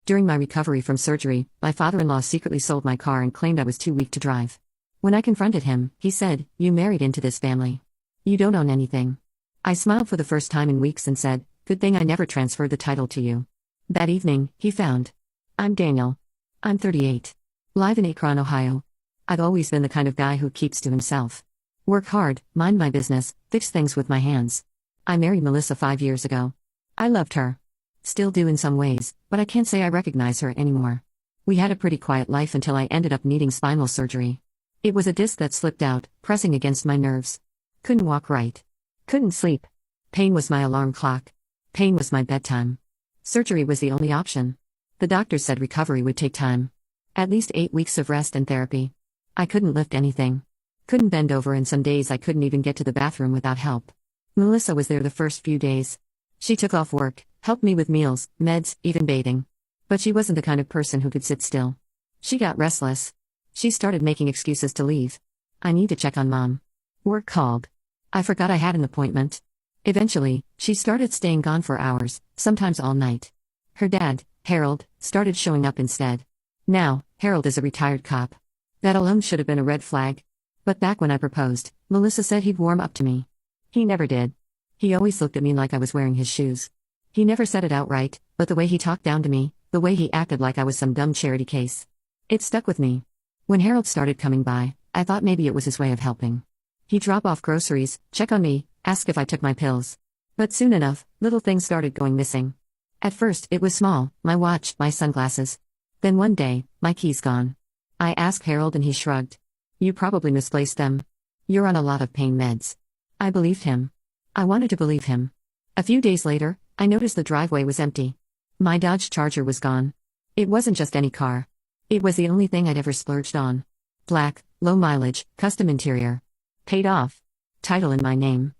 During my recovery from surgery, my father-in-law secretly sold my car and claimed I was too weak to drive. When I confronted him, he said, "You married into this family. You don't own anything." I smiled for the first time in weeks and said, "Good thing I never transferred the title to you." That evening, he found. I'm Daniel. I'm 38. Live in Akron, Ohio. I've always been the kind of guy who keeps to himself. Work hard, mind my business, fix things with my hands. I married Melissa 5 years ago. I loved her. Still do in some ways, but I can't say I recognize her anymore. We had a pretty quiet life until I ended up needing spinal surgery. It was a disc that slipped out, pressing against my nerves. Couldn't walk right. Couldn't sleep. Pain was my alarm clock. Pain was my bedtime. Surgery was the only option. The doctors said recovery would take time. At least 8 weeks of rest and therapy. I couldn't lift anything. Couldn't bend over, and some days I couldn't even get to the bathroom without help. Melissa was there the first few days. She took off work, helped me with meals, meds, even bathing. But she wasn't the kind of person who could sit still. She got restless. She started making excuses to leave. I need to check on Mom. Work called. I forgot I had an appointment. Eventually, she started staying gone for hours, sometimes all night. Her dad, Harold, started showing up instead. Now, Harold is a retired cop. That alone should have been a red flag. But back when I proposed, Melissa said he'd warm up to me. He never did. He always looked at me like I was wearing his shoes. He never said it outright, but the way he talked down to me, the way he acted like I was some dumb charity case. It stuck with me. When Harold started coming by, I thought maybe it was his way of helping. He'd drop off groceries, check on me, ask if I took my pills. But soon enough, little things started going missing. At first, it was small, my watch, my sunglasses. Then one day, my keys gone. I asked Harold and he shrugged. "You probably misplaced them. You're on a lot of pain meds." I believed him. I wanted to believe him. A few days later, I noticed the driveway was empty. My Dodge Charger was gone. It wasn't just any car. It was the only thing I'd ever splurged on. Black, low mileage, custom interior. Paid off. Title in my name.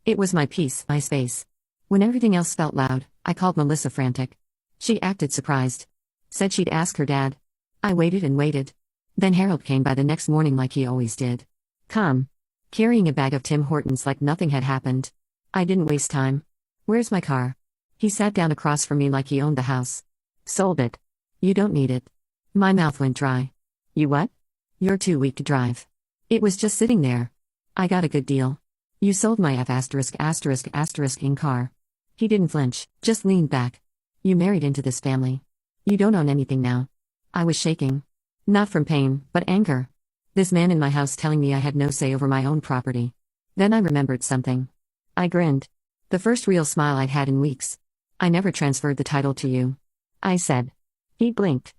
It was my peace, my space. When everything else felt loud, I called Melissa frantic. She acted surprised. Said she'd ask her dad. I waited and waited. Then Harold came by the next morning like he always did. Calm. Carrying a bag of Tim Hortons like nothing had happened. I didn't waste time. "Where's my car?" He sat down across from me like he owned the house. "Sold it. You don't need it." My mouth went dry. "You what?" "You're too weak to drive. It was just sitting there. I got a good deal. You sold my in car." He didn't flinch, just leaned back. "You married into this family. You don't own anything now." I was shaking. Not from pain, but anger. This man in my house telling me I had no say over my own property. Then I remembered something. I grinned. The first real smile I'd had in weeks. "I never transferred the title to you," I said. He blinked.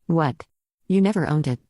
"What? You never owned it."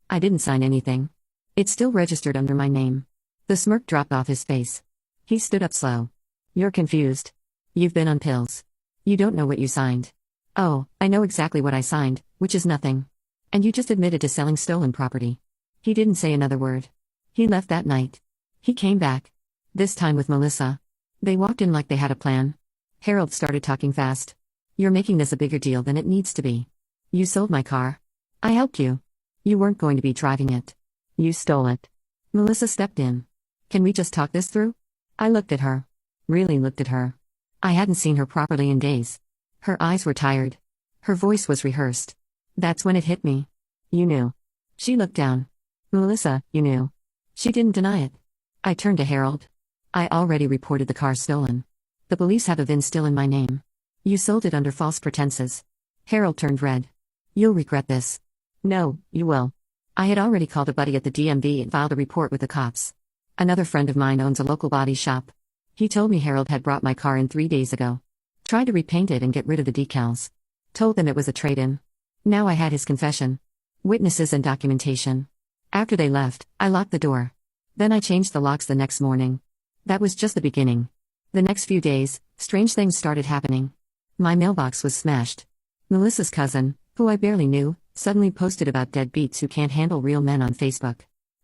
"I didn't sign anything. It's still registered under my name." The smirk dropped off his face. He stood up slow. "You're confused. You've been on pills. You don't know what you signed." "Oh, I know exactly what I signed, which is nothing. And you just admitted to selling stolen property." He didn't say another word. He left that night. He came back. This time with Melissa. They walked in like they had a plan. Harold started talking fast. "You're making this a bigger deal than it needs to be. You sold my car. I helped you. You weren't going to be driving it. You stole it." Melissa stepped in. "Can we just talk this through?" I looked at her. Really looked at her. I hadn't seen her properly in days. Her eyes were tired. Her voice was rehearsed. That's when it hit me. "You knew." She looked down. "Melissa, you knew." She didn't deny it. I turned to Harold. "I already reported the car stolen. The police have a VIN still in my name. You sold it under false pretenses." Harold turned red. "You'll regret this." "No, you will." I had already called a buddy at the DMV and filed a report with the cops. Another friend of mine owns a local body shop. He told me Harold had brought my car in 3 days ago. Tried to repaint it and get rid of the decals. Told them it was a trade-in. Now I had his confession. Witnesses and documentation. After they left, I locked the door. Then I changed the locks the next morning. That was just the beginning. The next few days, strange things started happening. My mailbox was smashed. Melissa's cousin, who I barely knew, suddenly posted about deadbeats who can't handle real men on Facebook.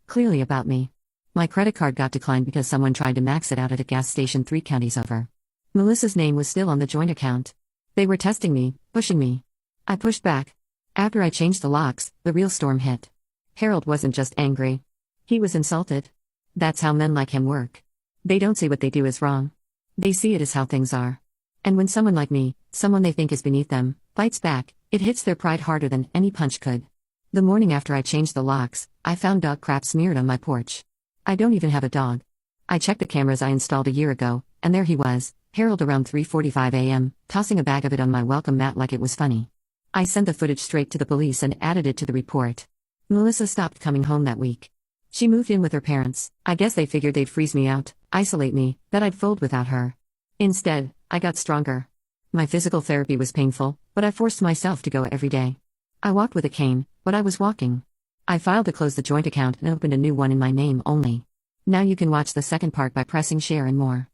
Clearly about me. My credit card got declined because someone tried to max it out at a gas station 3 counties over. Melissa's name was still on the joint account. They were testing me, pushing me. I pushed back. After I changed the locks, the real storm hit. Harold wasn't just angry. He was insulted. That's how men like him work. They don't see what they do as wrong. They see it as how things are. And when someone like me, someone they think is beneath them, fights back, It hits their pride harder than any punch could. The morning after I changed the locks, I found dog crap smeared on my porch. I don't even have a dog. I checked the cameras I installed a year ago, and there he was, Harold around 3:45 a.m., tossing a bag of it on my welcome mat like it was funny. I sent the footage straight to the police and added it to the report. Melissa stopped coming home that week. She moved in with her parents. I guess they figured they'd freeze me out, isolate me, that I'd fold without her. Instead, I got stronger. My physical therapy was painful, but I forced myself to go every day. I walked with a cane, but I was walking. I filed to close the joint account and opened a new one in my name only. Now you can watch the second part by pressing share and more.